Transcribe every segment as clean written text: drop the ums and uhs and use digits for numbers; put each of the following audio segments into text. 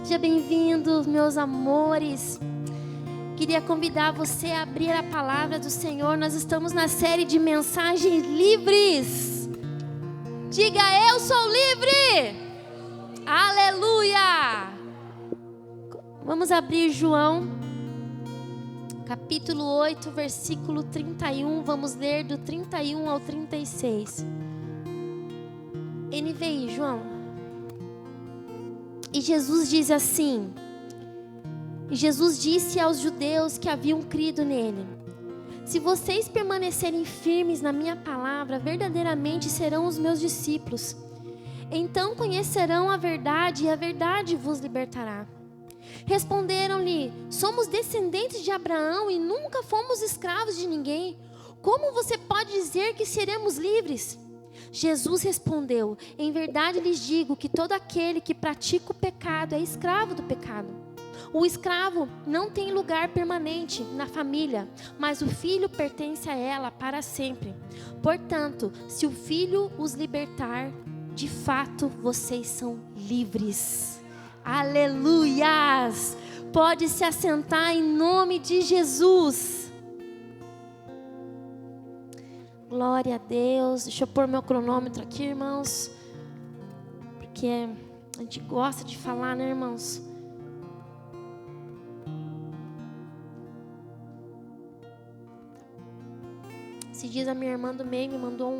Seja bem-vindo, meus amores. Queria convidar você a abrir a palavra do Senhor. Nós estamos na série de mensagens livres. Diga, eu sou livre. Aleluia. Vamos abrir João, capítulo 8, versículo 31. Vamos ler do 31 ao 36. NVI, João. E Jesus diz assim: e Jesus disse aos judeus que haviam crido nele: se vocês permanecerem firmes na minha palavra, verdadeiramente serão os meus discípulos. Então conhecerão a verdade e a verdade vos libertará. Responderam-lhe: somos descendentes de Abraão e nunca fomos escravos de ninguém. Como você pode dizer que seremos livres? Jesus respondeu: em verdade lhes digo que todo aquele que pratica o pecado é escravo do pecado. O escravo não tem lugar permanente na família, mas o filho pertence a ela para sempre. Portanto, se o filho os libertar, de fato vocês são livres. Aleluias! Pode se assentar em nome de Jesus. Glória a Deus. Deixa eu pôr meu cronômetro aqui, irmãos, porque a gente gosta de falar, né, irmãos? Esses dias a minha irmã do meio me mandou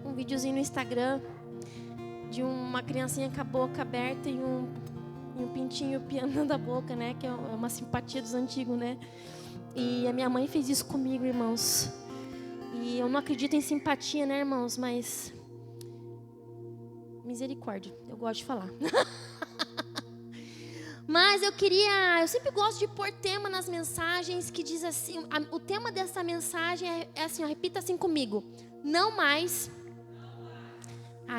um videozinho no Instagram de uma criancinha com a boca aberta e um pintinho piando a boca, né? Que é uma simpatia dos antigos, né? E a minha mãe fez isso comigo, irmãos. E eu não acredito em simpatia, né, irmãos? Mas misericórdia, eu gosto de falar. Mas eu sempre gosto de pôr tema nas mensagens que diz assim, o tema dessa mensagem é assim, ó, repita assim comigo: não mais.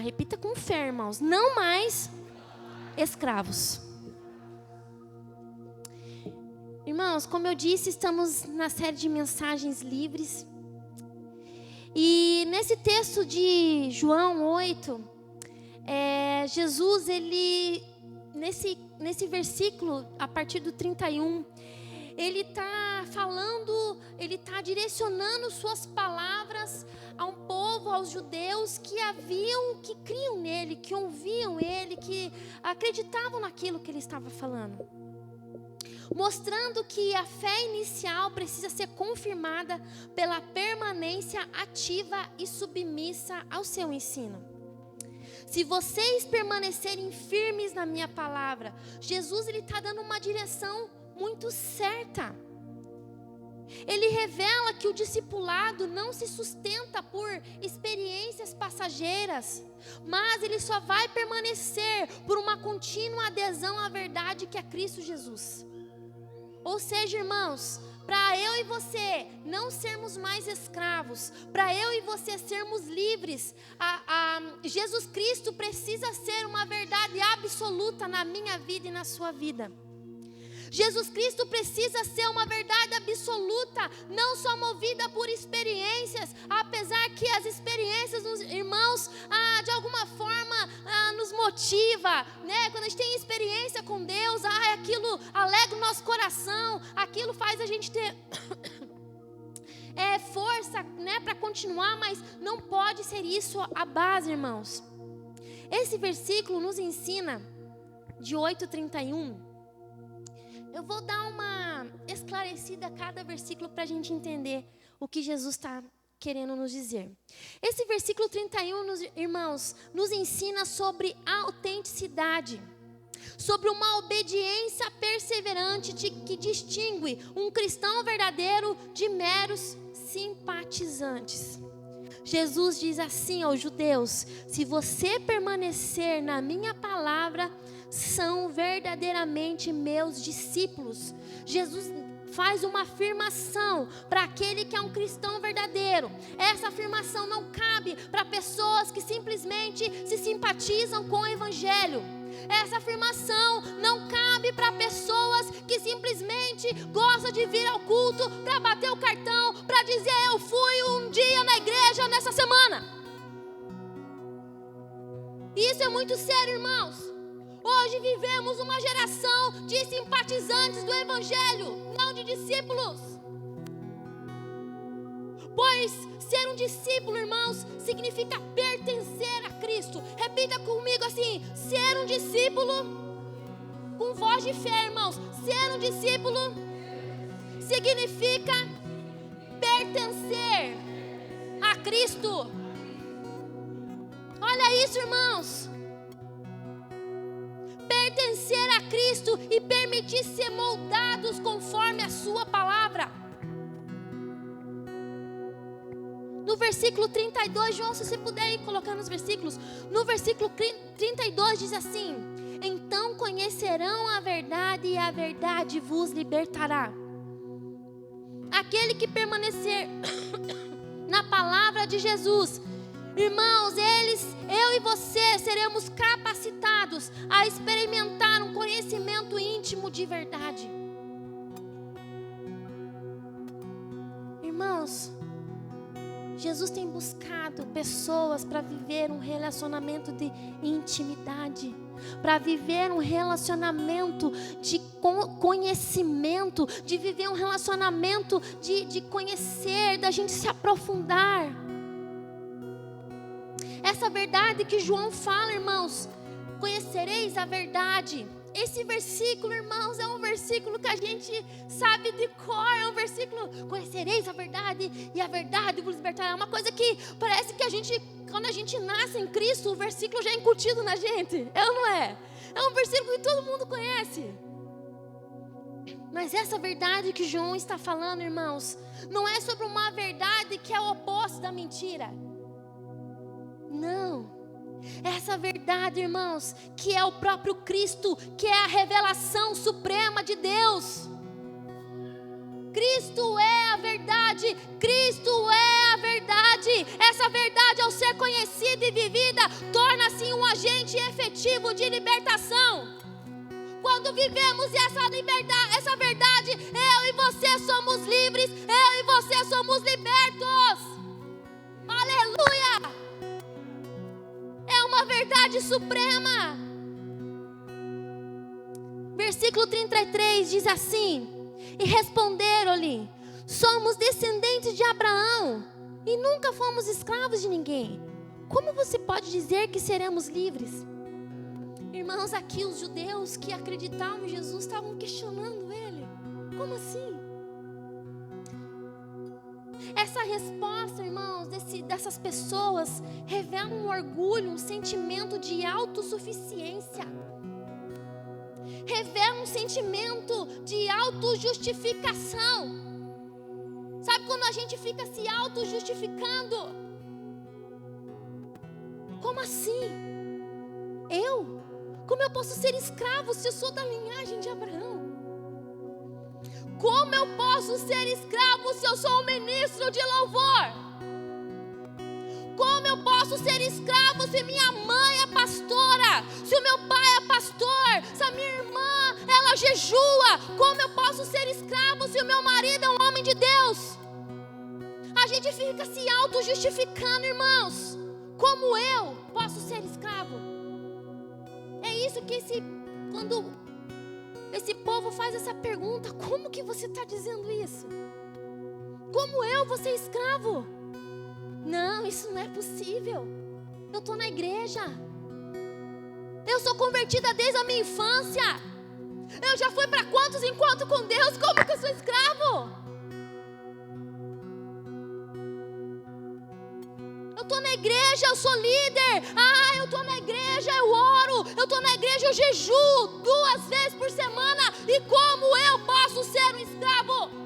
Repita com fé, irmãos. Não mais escravos. Irmãos, como eu disse, estamos na série de mensagens livres. E nesse texto de João 8, Jesus, ele, nesse versículo, a partir do 31, ele está falando, ele está direcionando suas palavras a um povo, aos judeus que criam nele, que ouviam ele, que acreditavam naquilo que ele estava falando. Mostrando que a fé inicial precisa ser confirmada pela permanência ativa e submissa ao seu ensino. Se vocês permanecerem firmes na minha palavra, Jesus está dando uma direção muito certa. Ele revela que o discipulado não se sustenta por experiências passageiras, mas ele só vai permanecer por uma contínua adesão à verdade que é Cristo Jesus. Ou seja, irmãos, para eu e você não sermos mais escravos, para eu e você sermos livres, Jesus Cristo precisa ser uma verdade absoluta na minha vida e na sua vida. Jesus Cristo precisa ser uma verdade absoluta, não só movida por experiências, apesar que as experiências, irmãos, de alguma forma nos motiva, né? Quando a gente tem experiência com Deus, aquilo alegra o nosso coração, aquilo faz a gente ter força, né, para continuar, mas não pode ser isso a base, irmãos. Esse versículo nos ensina, de 8:31, eu vou dar uma esclarecida a cada versículo para a gente entender o que Jesus está querendo nos dizer. Esse versículo 31, irmãos, nos ensina sobre a autenticidade, sobre uma obediência perseverante que distingue um cristão verdadeiro de meros simpatizantes. Jesus diz assim aos judeus: se você permanecer na minha palavra, são verdadeiramente meus discípulos. Jesus faz uma afirmação para aquele que é um cristão verdadeiro. Essa afirmação não cabe para pessoas que simplesmente se simpatizam com o evangelho. Essa afirmação não cabe para pessoas que simplesmente gostam de vir ao culto para bater o cartão, para dizer: eu fui um dia na igreja nessa semana. Isso é muito sério, irmãos. Hoje Hoje vivemos uma geração de simpatizantes do Evangelho, não de discípulos. Pois ser um discípulo, irmãos, significa pertencer a Cristo. Repita comigo assim: ser um discípulo, com voz de fé, irmãos. Ser um discípulo significa pertencer a Cristo. Olha isso, irmãos. Pertencer a Cristo e permitir ser moldados conforme a sua palavra. No versículo 32, João, se você puder ir colocando os versículos. No versículo 32 diz assim: então conhecerão a verdade e a verdade vos libertará. Aquele que permanecer na palavra de Jesus, irmãos, eu e você seremos capacitados a experimentar um conhecimento íntimo de verdade. Irmãos, Jesus tem buscado pessoas para viver um relacionamento de intimidade, para viver um relacionamento de conhecimento, de viver um relacionamento de conhecer, da gente se aprofundar. Essa verdade que João fala, irmãos, conhecereis a verdade. Esse versículo, irmãos, é um versículo que a gente sabe de cor. É um versículo: conhecereis a verdade e a verdade vos libertará. É uma coisa que parece que a gente, quando a gente nasce em Cristo, o versículo já é incutido na gente. É ou não é? É um versículo que todo mundo conhece. Mas essa verdade que João está falando, irmãos, não é sobre uma verdade que é o oposto da mentira. Não. Essa verdade, irmãos, que é o próprio Cristo, que é a revelação suprema de Deus. Cristo é a verdade. Cristo é a verdade. Essa verdade, ao ser conhecida e vivida, torna-se um agente efetivo de libertação. Quando vivemos essa verdade, eu e você somos livres, eu e você somos libertos. Aleluia! É uma verdade suprema. Versículo 33 diz assim: e responderam-lhe: somos descendentes de Abraão e nunca fomos escravos de ninguém. Como você pode dizer que seremos livres? Irmãos, aqui os judeus que acreditavam em Jesus estavam questionando ele. Como assim? Essa resposta, irmãos, dessas pessoas revela um orgulho, um sentimento de autossuficiência. Revela um sentimento de autojustificação. Sabe quando a gente fica se autojustificando? Como assim? Como eu posso ser escravo se eu sou da linhagem de Abraão? Como eu posso ser escravo se eu sou um ministro de louvor? Como eu posso ser escravo se minha mãe é pastora? Se o meu pai é pastor? Se a minha irmã, ela jejua? Como eu posso ser escravo se o meu marido é um homem de Deus? A gente fica se auto-justificando, irmãos. Como eu posso ser escravo? É isso que quando esse povo faz essa pergunta: como que você está dizendo isso? Como eu vou ser escravo? Não, isso não é possível. Eu estou na igreja. Eu sou convertida desde a minha infância. Eu já fui para quantos encontros com Deus? Como que eu sou escravo? Eu estou na igreja, eu sou líder. Eu estou na igreja, eu oro. Eu estou na igreja, eu jejuo 2 vezes por semana. E como eu posso ser um escravo?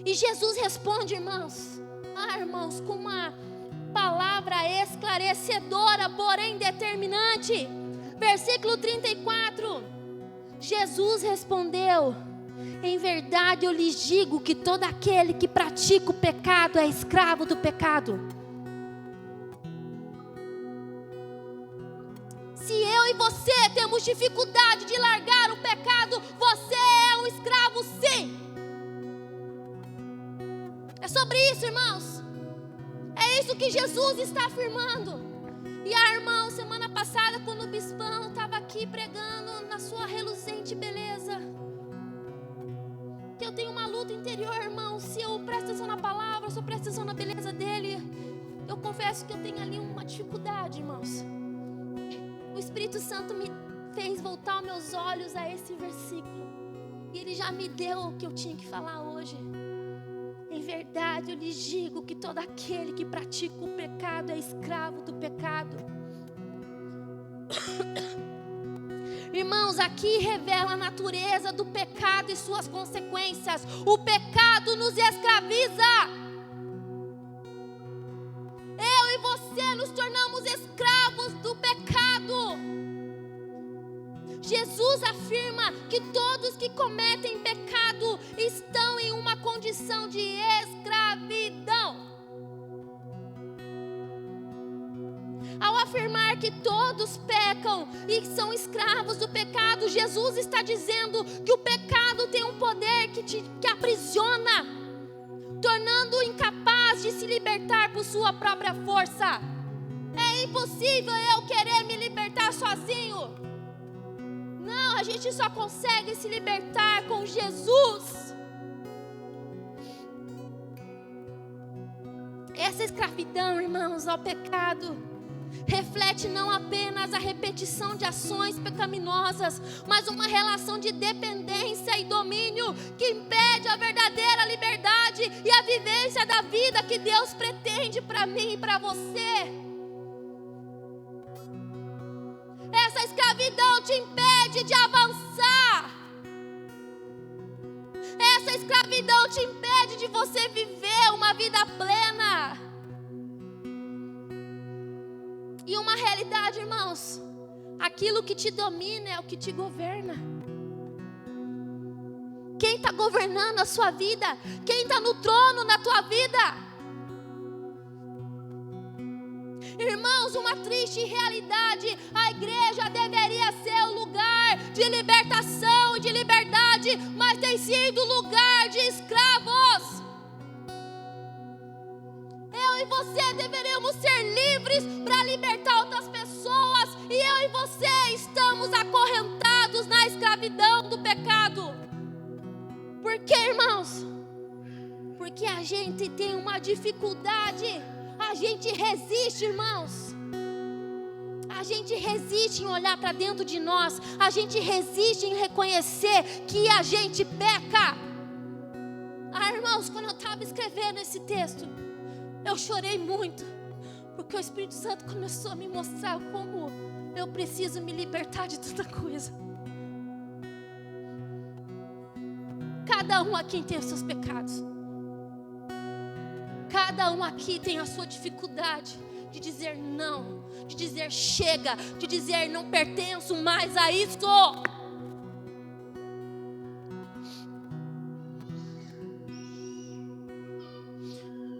E Jesus responde, irmãos, irmãos, com uma palavra esclarecedora, porém determinante. Versículo 34. Jesus respondeu: em verdade eu lhes digo que todo aquele que pratica o pecado é escravo do pecado. Se eu e você temos dificuldade de largar o pecado, você é um escravo, sim. É sobre isso, irmãos. É isso que Jesus está afirmando. E a irmã, semana passada, me pregando na sua reluzente beleza. Que eu tenho uma luta interior, irmão. Se eu presto atenção na palavra, se eu presto atenção na beleza dele, eu confesso que eu tenho ali uma dificuldade, irmãos. O Espírito Santo me fez voltar os meus olhos a esse versículo. E ele já me deu o que eu tinha que falar hoje. Em verdade, eu lhes digo que todo aquele que pratica o pecado é escravo do pecado. Irmãos, aqui revela a natureza do pecado e suas consequências. O pecado nos escraviza. Eu e você nos tornamos escravos do pecado. Jesus afirma que todos que cometem pecado estão em uma condição de escravidão. Ao afirmar que todos pecam e são escravos do pecado, Jesus está dizendo que o pecado tem um poder que aprisiona, tornando-o incapaz de se libertar por sua própria força. É impossível eu querer me libertar sozinho. Não, a gente só consegue se libertar com Jesus. Essa escravidão, irmãos, ao pecado reflete não apenas a repetição de ações pecaminosas, mas uma relação de dependência e domínio que impede a verdadeira liberdade e a vivência da vida que Deus pretende para mim e para você. Essa escravidão te impede de avançar. Essa escravidão te impede de você viver uma vida plena. E uma realidade, irmãos, aquilo que te domina é o que te governa. Quem está governando a sua vida? Quem está no trono na tua vida? Irmãos, uma triste realidade. A igreja deveria ser o lugar de libertação e de liberdade, mas tem sido lugar de escravos. Eu e você deveríamos ser livres para libertar outras pessoas, e eu e você estamos acorrentados na escravidão do pecado. Por quê, irmãos? Porque a gente tem uma dificuldade. A gente resiste, irmãos. A gente resiste em olhar para dentro de nós. A gente resiste em reconhecer que a gente peca. Irmãos, quando eu estava escrevendo esse texto, eu chorei muito, porque o Espírito Santo começou a me mostrar como eu preciso me libertar de tanta coisa. Cada um aqui tem os seus pecados. Cada um aqui tem a sua dificuldade de dizer não, de dizer chega, de dizer não pertenço mais a isso.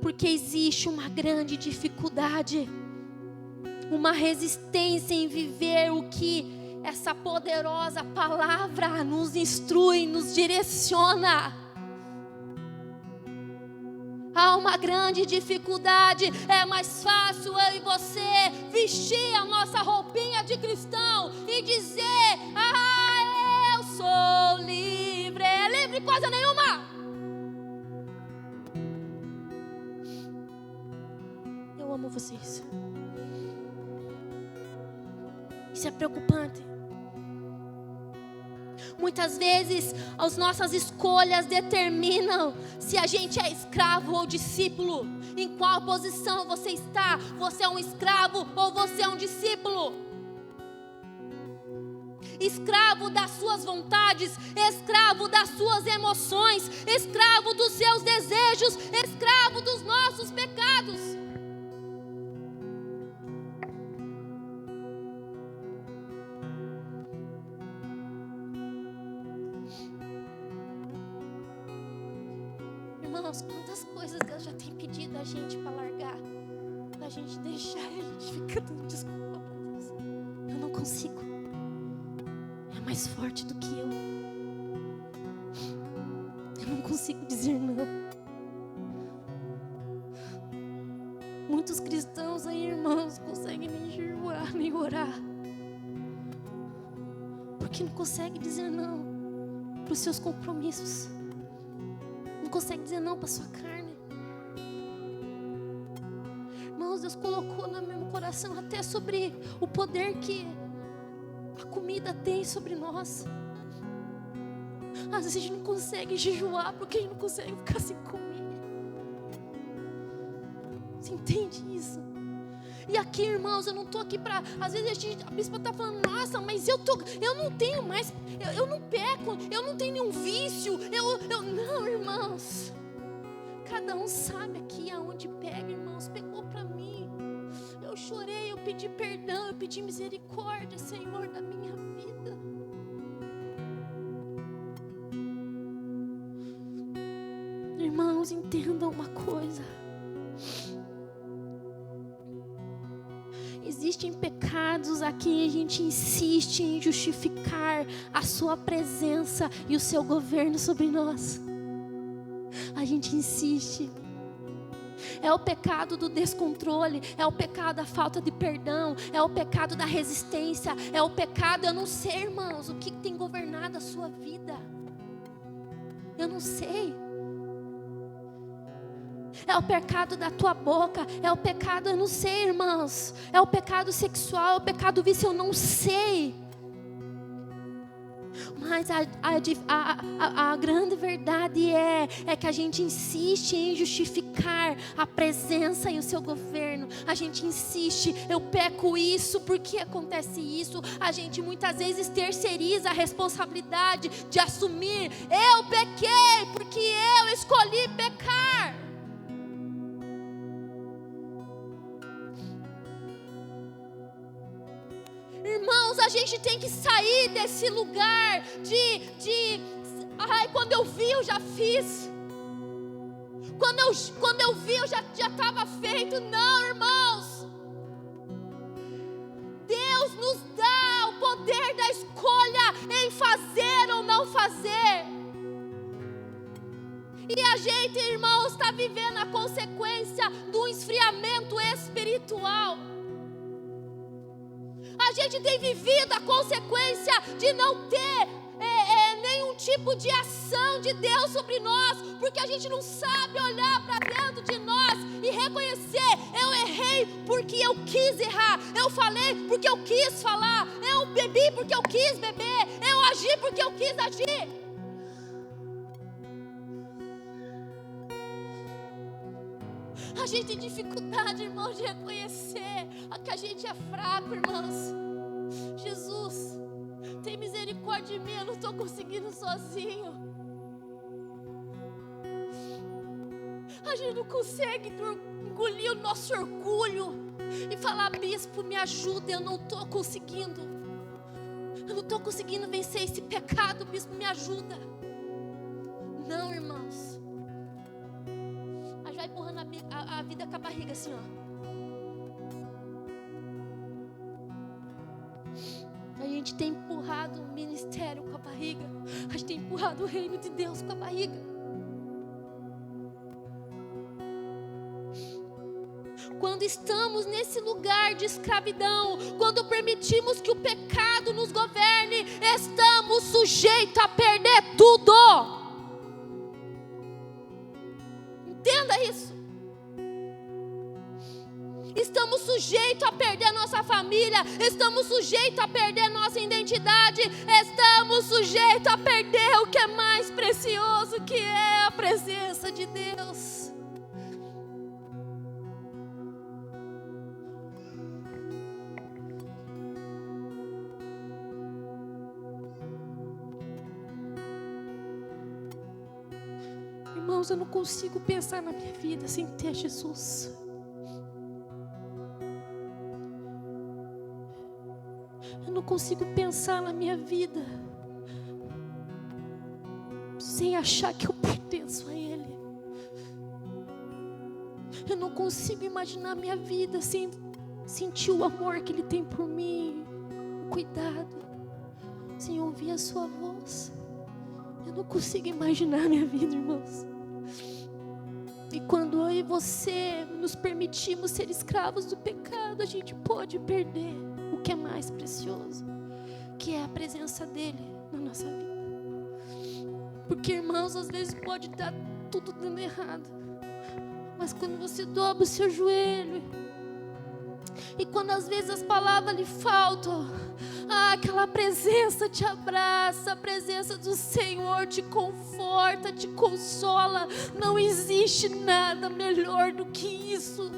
Porque existe uma grande dificuldade, uma resistência em viver o que essa poderosa palavra nos instrui, nos direciona. Há uma grande dificuldade. É mais fácil eu e você vestir a nossa roupinha de cristão e dizer: ah, eu sou livre. É livre coisa nenhuma. Eu amo vocês. Isso é preocupante. Muitas vezes as nossas escolhas determinam se a gente é escravo ou discípulo. Em qual posição você está? Você é um escravo ou você é um discípulo? Escravo das suas vontades, escravo das suas emoções, escravo dos seus desejos, escravo dos nossos pecados. Irmãos, quantas coisas Deus já tem pedido a gente para largar, para a gente deixar, e a gente fica dando desculpa para Deus. Eu não consigo. É mais forte do que eu. Eu não consigo dizer não. Muitos cristãos aí, irmãos, conseguem nem jejuar, nem orar. porque não consegue dizer não para os seus compromissos. Não consegue dizer não para a sua carne. Irmãos, Deus colocou no meu coração até sobre o poder que a comida tem sobre nós. Às vezes a gente não consegue jejuar porque a gente não consegue ficar sem comer. Você entende isso? E aqui, irmãos, eu não estou aqui para... Às vezes a bispa está falando, nossa, mas eu não tenho mais... Eu não peco, eu não tenho nenhum vício. Não, irmãos. Cada um sabe aqui aonde pega, irmãos. Pegou para mim. Eu chorei, eu pedi perdão, eu pedi misericórdia, Senhor, da minha vida. Irmãos, entendam uma coisa. Existem pecados a quem a gente insiste em justificar a sua presença e o seu governo sobre nós. A gente insiste. É o pecado do descontrole, é o pecado da falta de perdão, é o pecado da resistência, é o pecado, eu não sei, irmãos, o que tem governado a sua vida. Eu não sei. É o pecado da tua boca, é o pecado, eu não sei, irmãos. É o pecado sexual, é o pecado vício, eu não sei. Mas a grande verdade é que a gente insiste em justificar a presença e o seu governo. A gente insiste, eu peco isso, porque acontece isso. A gente muitas vezes terceiriza a responsabilidade de assumir. Eu pequei porque eu escolhi pecar. Irmãos, a gente tem que sair desse lugar quando eu vi, eu já fiz. Quando eu vi, eu já estava feito. Não, irmãos. Deus nos dá o poder da escolha em fazer ou não fazer. E a gente, irmãos, está vivendo a consequência do esfriamento espiritual. A gente tem vivido a consequência de não ter nenhum tipo de ação de Deus sobre nós, porque a gente não sabe olhar para dentro de nós e reconhecer: eu errei porque eu quis errar, eu falei porque eu quis falar, eu bebi porque eu quis beber, eu agi porque eu quis agir. A gente tem dificuldade, irmãos, de reconhecer que a gente é fraco, irmãos. Jesus, tem misericórdia de mim, eu não estou conseguindo sozinho. A gente não consegue engolir o nosso orgulho e falar: bispo, me ajuda, eu não estou conseguindo. Eu não estou conseguindo vencer esse pecado, bispo, me ajuda. Não, irmãos. A gente vai empurrando a vida com a barriga assim, ó. A gente tem empurrado o ministério com a barriga. A gente tem empurrado o reino de Deus com a barriga. Quando estamos nesse lugar de escravidão, quando permitimos que o pecado nos governe, estamos sujeitos a perder tudo. Entenda isso. Estamos sujeitos a perder nossa família, estamos sujeitos a perder nossa identidade, estamos sujeitos a perder o que é mais precioso, que é a presença de Deus. Irmãos, eu não consigo pensar na minha vida sem ter Jesus. Eu não consigo pensar na minha vida sem achar que eu pertenço a Ele. Eu não consigo imaginar a minha vida sem sentir o amor que Ele tem por mim, o cuidado, sem ouvir a sua voz. Eu não consigo imaginar a minha vida, irmãos. E quando eu e você nos permitimos ser escravos do pecado, a gente pode perder o que é mais precioso. que é a presença dele na nossa vida. Porque, irmãos, às vezes pode estar tudo dando errado, mas quando você dobra o seu joelho, e quando às vezes as palavras lhe faltam, aquela presença te abraça, a presença do Senhor te conforta, te consola. Não existe nada melhor do que isso.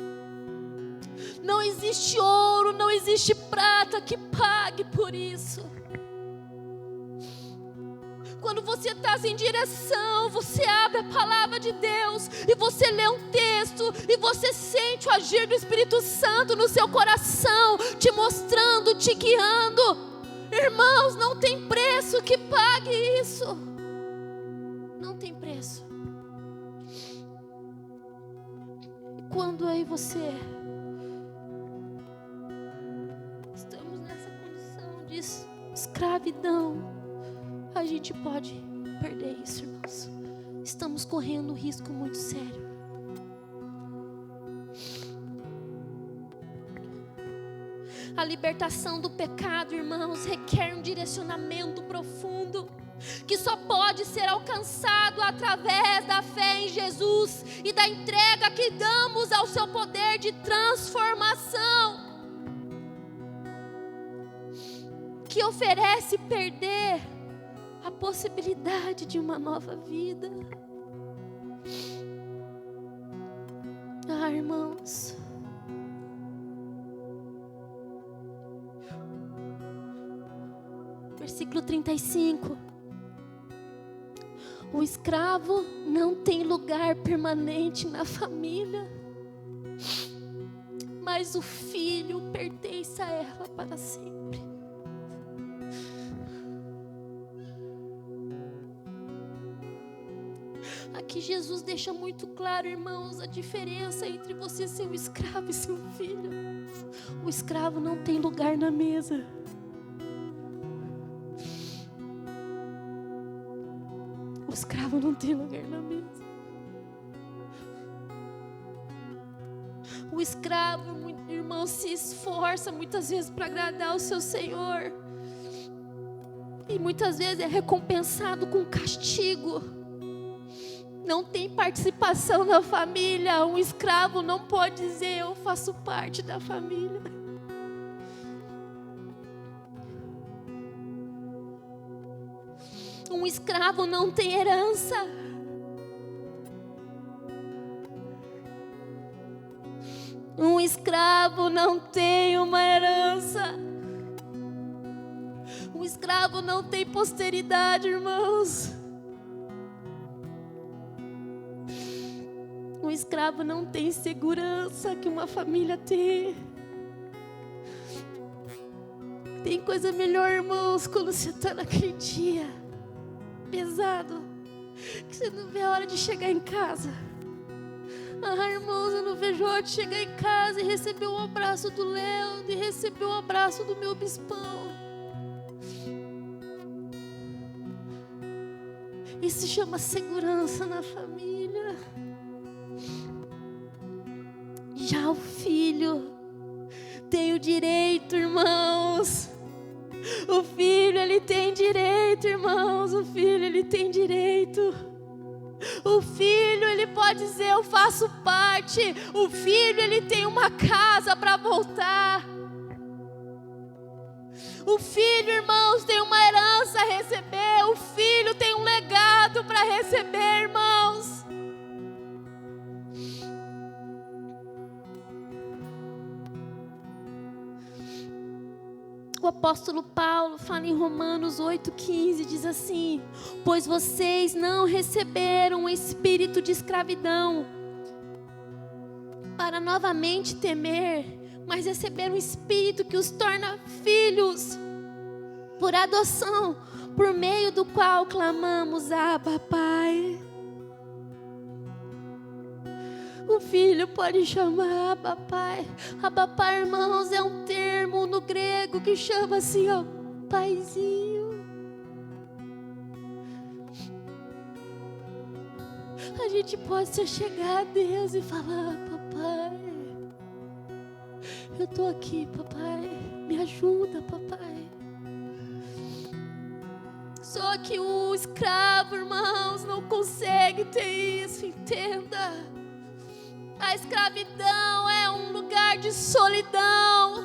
Não existe ouro, não existe prata que pague por isso. Quando você está sem direção, você abre a palavra de Deus e você lê um texto e você sente o agir do Espírito Santo no seu coração, te mostrando, te guiando. Irmãos, não tem preço que pague isso. Não tem preço. E quando eu e você estamos nessa condição de escravidão, a gente pode perder isso, irmãos. Estamos correndo um risco muito sério. A libertação do pecado, irmãos, requer um direcionamento profundo, que só pode ser alcançado através da fé em Jesus e da entrega que damos ao seu poder de transformação, que oferece perder a possibilidade de uma nova vida. Irmãos, versículo 35. O escravo não tem lugar permanente na família, mas o filho pertence a ela para sempre. Aqui Jesus deixa muito claro, irmãos, a diferença entre você ser um escravo e seu filho. O escravo não tem lugar na mesa. O escravo não tem lugar na mesa. O escravo, irmão, se esforça muitas vezes para agradar o seu Senhor. E muitas vezes é recompensado com castigo. Não tem participação na família. Um escravo não pode dizer: eu faço parte da família. Um escravo não tem herança. Um escravo não tem uma herança. Um escravo não tem posteridade, irmãos. Um escravo não tem segurança que uma família tem. Tem coisa melhor, irmãos, quando você está naquele dia pesado, que você não vê a hora de chegar em casa. Irmãos, eu não vejo a hora de chegar em casa e receber o abraço do Léo, e receber o abraço do meu bispão. Isso se chama segurança na família. Já o filho tem o direito, irmãos. O filho, ele tem direito, irmãos. O filho, ele tem direito. O filho, ele pode dizer: eu faço parte. O filho, ele tem uma casa para voltar. O filho, irmãos, tem uma herança a receber. O filho tem um legado para receber, irmãos. O apóstolo Paulo fala em Romanos 8,15, diz assim: pois vocês não receberam um espírito de escravidão para novamente temer, mas receberam um espírito que os torna filhos por adoção, por meio do qual clamamos: Abba, Pai. O filho pode chamar Abba, Pai. Abba, Pai, irmãos, é um termo no grego que chama assim, ó, paizinho. A gente pode se chegar a Deus e falar: papai, eu estou aqui, papai, me ajuda, papai. Só que o escravo, irmãos, não consegue ter isso, entenda. A escravidão é um lugar de solidão.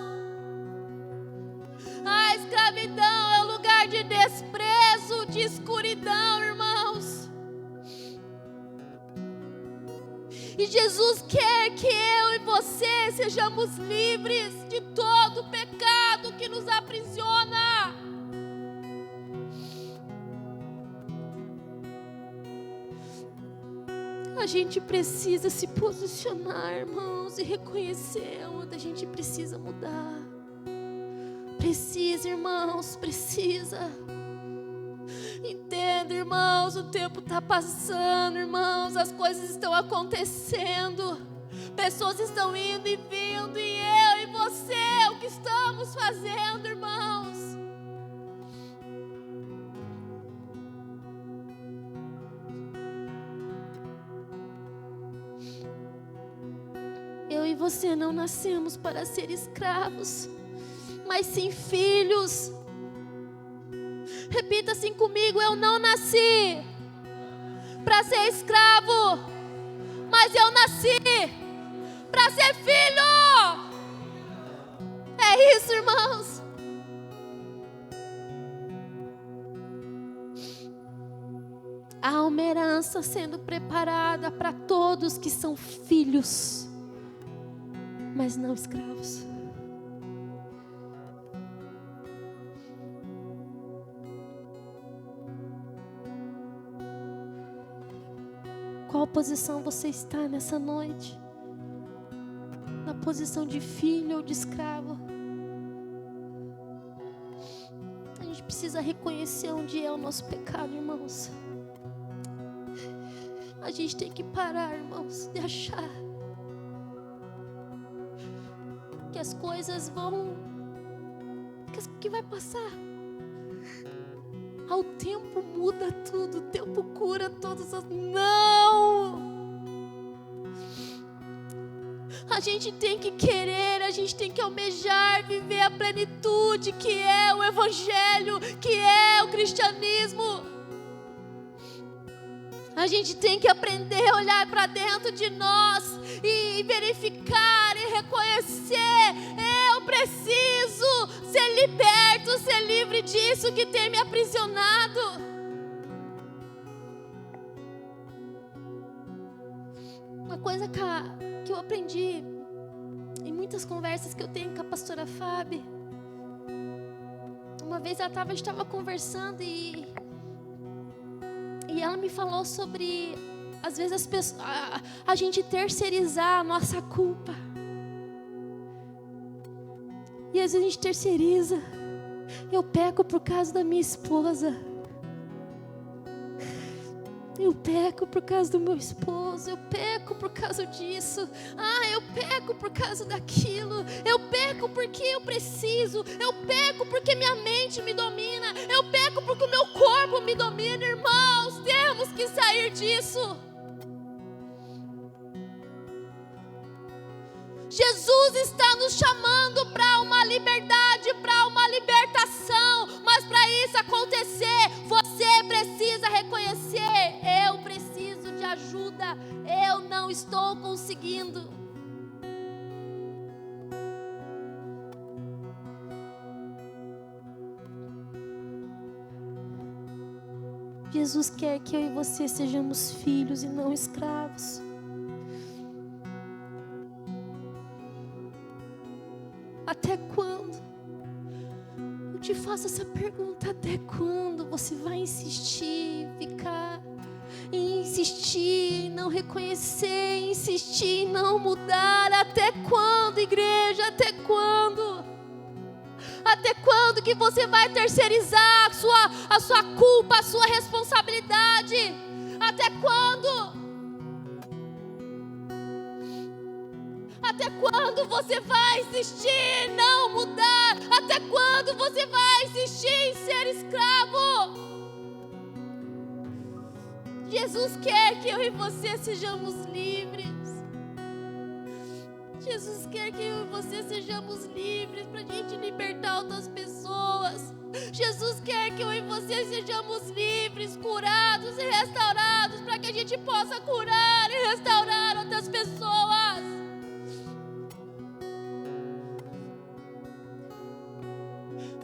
A escravidão é um lugar de desprezo, de escuridão, irmãos. E Jesus quer que eu e você sejamos livres de todo o pecado que nos aprisiona. A gente precisa se posicionar, irmãos, e reconhecer onde a gente precisa mudar. Precisa, irmãos, precisa. Entenda, irmãos, o tempo está passando, irmãos, as coisas estão acontecendo. Pessoas estão indo e vindo, e eu e você, o que estamos fazendo, irmãos? Eu e você não nascemos para ser escravos, mas sim filhos. Repita assim comigo: eu não nasci para ser escravo, mas eu nasci para ser filho. É isso, irmãos. Há uma herança sendo preparada para todos que são filhos, mas não escravos. Qual posição você está nessa noite? Na posição de filho ou de escravo? A gente precisa reconhecer onde é o nosso pecado, irmãos. A gente tem que parar, irmãos, de achar que as coisas vão, que vai passar. O tempo muda tudo, o tempo cura todas as... Não! A gente tem que querer, a gente tem que almejar, viver a plenitude que é o Evangelho, que é o cristianismo. A gente tem que aprender a olhar para dentro de nós e verificar e reconhecer: eu preciso ser liberto, ser livre disso que tem me aprisionado. Uma coisa que eu aprendi em muitas conversas que eu tenho com a pastora Fábio. Uma vez a gente estava conversando e ela me falou sobre, às vezes, as pessoas, a gente terceirizar a nossa culpa. E às vezes a gente terceiriza. Eu peco por causa da minha esposa. Eu peco por causa do meu esposo. Eu peco por causa disso. Eu peco por causa daquilo. Eu peco porque eu preciso. Eu peco porque minha mente me domina. Eu peco porque o meu corpo me domina. Irmãos, temos que sair disso. Jesus está nos chamando para uma liberdade, para uma libertação. Mas para isso acontecer, você precisa reconhecer: eu preciso de ajuda, eu não estou conseguindo. Jesus quer que eu e você sejamos filhos e não escravos. Até quando? Eu te faço essa pergunta: até quando você vai insistir, ficar, insistir em não reconhecer, insistir em não mudar? Até quando, igreja? Até quando? Até quando que você vai terceirizar a sua culpa, a sua responsabilidade? Até quando? Até quando você vai insistir em não mudar? Até quando você vai insistir em ser escravo? Jesus quer que eu e você sejamos livres. Jesus quer que eu e você sejamos livres para a gente libertar outras pessoas. Jesus quer que eu e você sejamos livres, curados e restaurados, para que a gente possa curar e restaurar outras pessoas.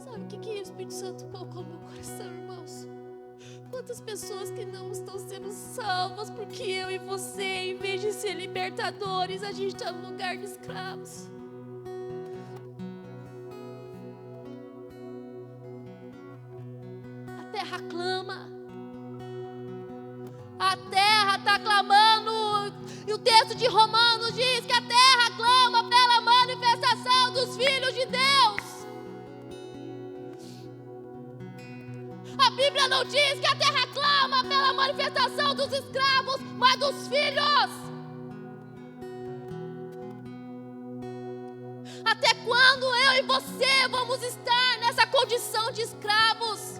Sabe o que o Espírito Santo colocou no meu coração, irmãos? Quantas pessoas que não estão sendo salvas, porque eu e você, em vez de ser libertadores, a gente está no lugar de escravos. A terra clama. A terra está clamando. E o texto de Romanos diz que a terra clama pela manifestação dos filhos de Deus. A Bíblia não diz que a terra clama pela manifestação dos escravos, mas dos filhos. Até quando eu e você vamos estar nessa condição de escravos?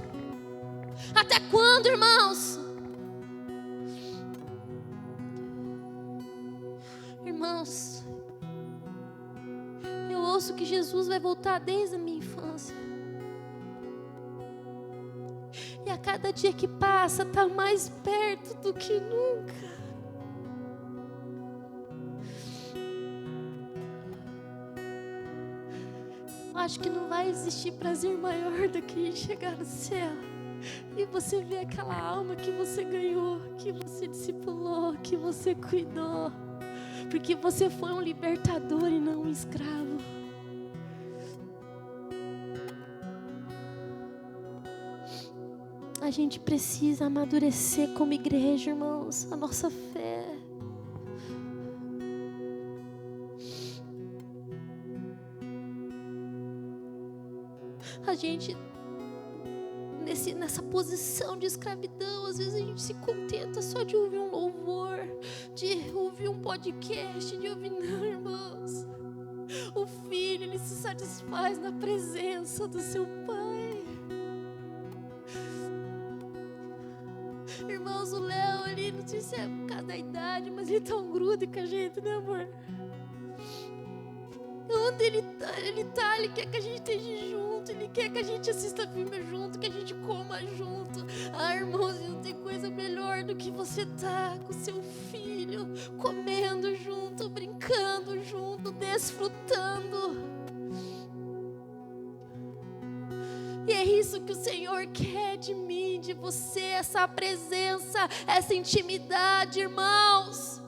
Até quando, irmãos? Irmãos, eu ouço que Jesus vai voltar desde a minha infância. E a cada dia que passa, está mais perto do que nunca. Eu acho que não vai existir prazer maior do que chegar no céu e você ver aquela alma que você ganhou, que você discipulou, que você cuidou, porque você foi um libertador e não um escravo. A gente precisa amadurecer como igreja, irmãos, a nossa fé. A gente, nessa posição de escravidão, às vezes a gente se contenta só de ouvir um louvor, de ouvir um podcast, de ouvir, não, irmãos. O filho, ele se satisfaz na presença do seu pai. Irmãos, o Léo ali, não sei se é por causa da idade, mas ele tá um grude com a gente, né, amor? Onde ele quer que a gente esteja junto, ele quer que a gente assista filme junto, que a gente coma junto. Ah, irmãos, não tem coisa melhor do que você estar com seu filho, comendo junto, brincando junto, desfrutando. E é isso que o Senhor quer de mim, de você, essa presença, essa intimidade, irmãos.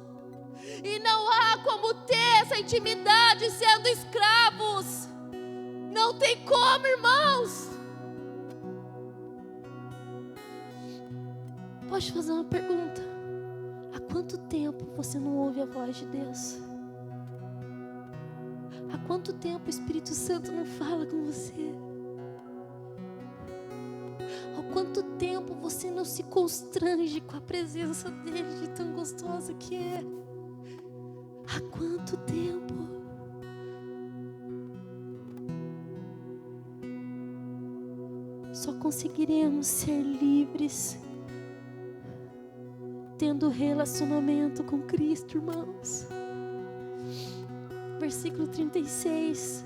E não há como ter essa intimidade sendo escravos. Não tem como, irmãos. Posso te fazer uma pergunta? Há quanto tempo você não ouve a voz de Deus? Há quanto tempo o Espírito Santo não fala com você? Há quanto tempo você não se constrange com a presença dele, de tão gostosa que é? Há quanto tempo? Só conseguiremos ser livres tendo relacionamento com Cristo, irmãos. Versículo 36.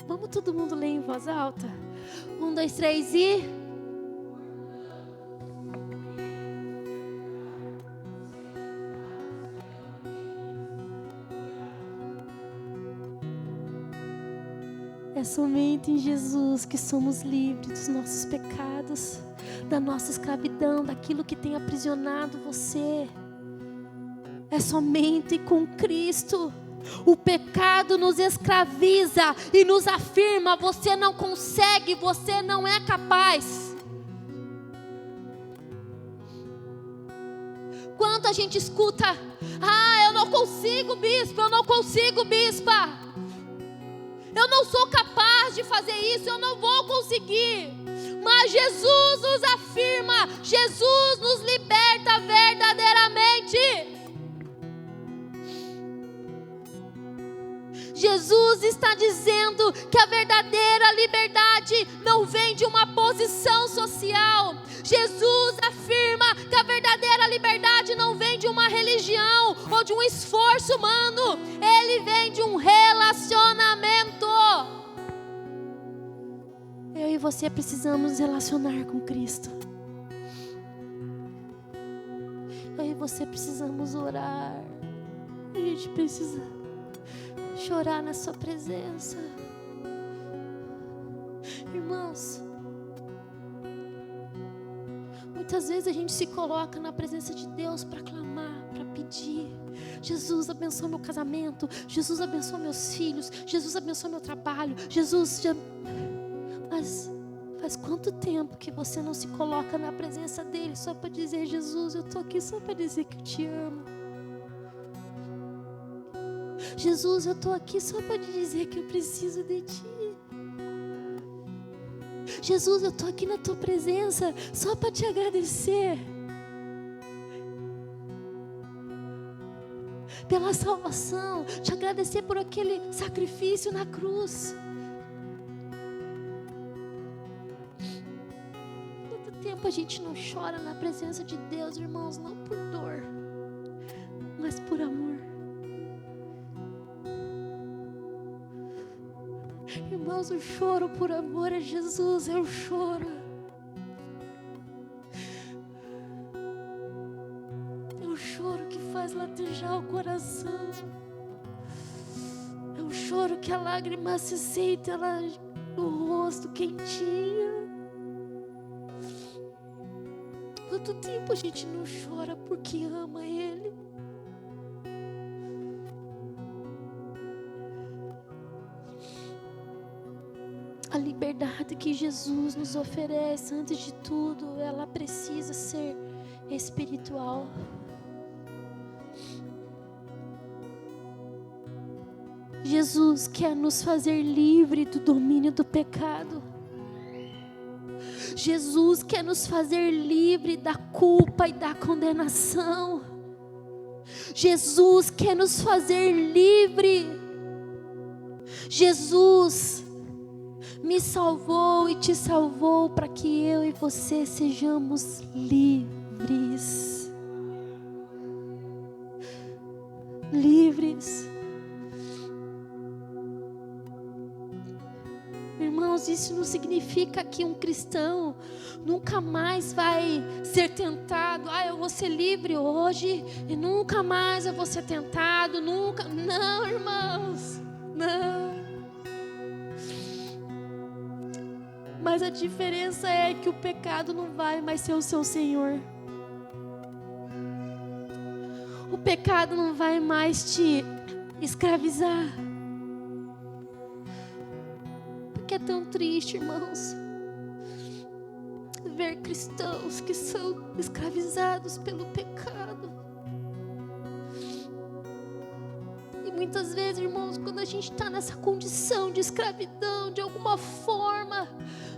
Vamos todo mundo ler em voz alta? 1, 2, 3 e... É somente em Jesus que somos livres dos nossos pecados, da nossa escravidão, daquilo que tem aprisionado você. É somente com Cristo. O pecado nos escraviza e nos afirma: você não consegue, você não é capaz. Quanto a gente escuta: ah, eu não consigo, bispo, eu não consigo, bispa. Eu não sou capaz de fazer isso, eu não vou conseguir. Mas Jesus nos afirma, Jesus nos liberta verdadeiramente. Jesus está dizendo que a verdadeira liberdade não vem de uma posição social. Jesus afirma que a verdadeira liberdade não vem de uma religião ou de um esforço humano. Ele vem de um relacionamento. você precisamos nos relacionar com Cristo. Eu e você precisamos orar. A gente precisa chorar na sua presença. Irmãos, muitas vezes a gente se coloca na presença de Deus para clamar, para pedir. Jesus, abençoa meu casamento. Jesus, abençoa meus filhos. Jesus, abençoa meu trabalho. Mas faz quanto tempo que você não se coloca na presença dele só para dizer: Jesus, eu estou aqui só para dizer que eu te amo. Jesus, eu estou aqui só para te dizer que eu preciso de ti. Jesus, eu estou aqui na tua presença só para te agradecer pela salvação, te agradecer por aquele sacrifício na cruz. Quanto tempo a gente não chora na presença de Deus, irmãos, não por dor, mas por amor. Irmãos, o choro por amor a Jesus é o choro. É o choro que faz latejar o coração. É o choro que a lágrima se sente lá no rosto quentinha. Quanto tempo a gente não chora porque ama Ele? A liberdade que Jesus nos oferece, antes de tudo, ela precisa ser espiritual. Jesus quer nos fazer livre do domínio do pecado. Jesus quer nos fazer livre da culpa e da condenação. Jesus quer nos fazer livre. Jesus me salvou e te salvou para que eu e você sejamos livres. Livres. Irmãos, isso não significa que um cristão nunca mais vai ser tentado. Eu vou ser livre hoje e nunca mais eu vou ser tentado. Nunca. Não, irmãos. Não. Mas a diferença é que o pecado não vai mais ser o seu Senhor. O pecado não vai mais te escravizar. Porque é tão triste, irmãos, ver cristãos que são escravizados pelo pecado. E muitas vezes, irmãos, quando a gente está nessa condição de escravidão, de alguma forma,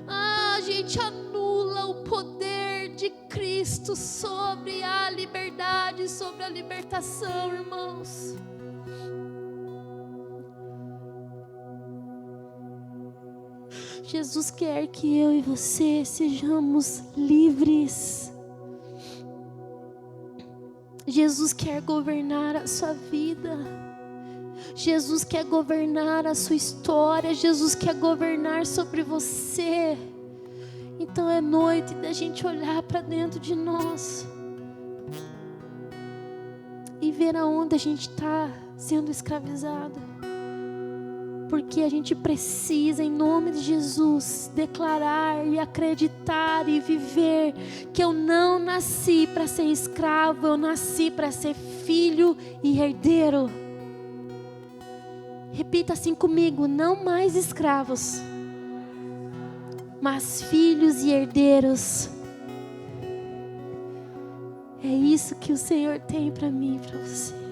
a gente anula o poder de Cristo sobre a liberdade, sobre a libertação, irmãos. Jesus quer que eu e você sejamos livres. Jesus quer governar a sua vida. Jesus quer governar a sua história. Jesus quer governar sobre você. Então é noite da gente olhar para dentro de nós e ver aonde a gente está sendo escravizado. Porque a gente precisa, em nome de Jesus, declarar e acreditar e viver que eu não nasci para ser escravo, eu nasci para ser filho e herdeiro. Repita assim comigo: não mais escravos, mas filhos e herdeiros. É isso que o Senhor tem para mim e para você.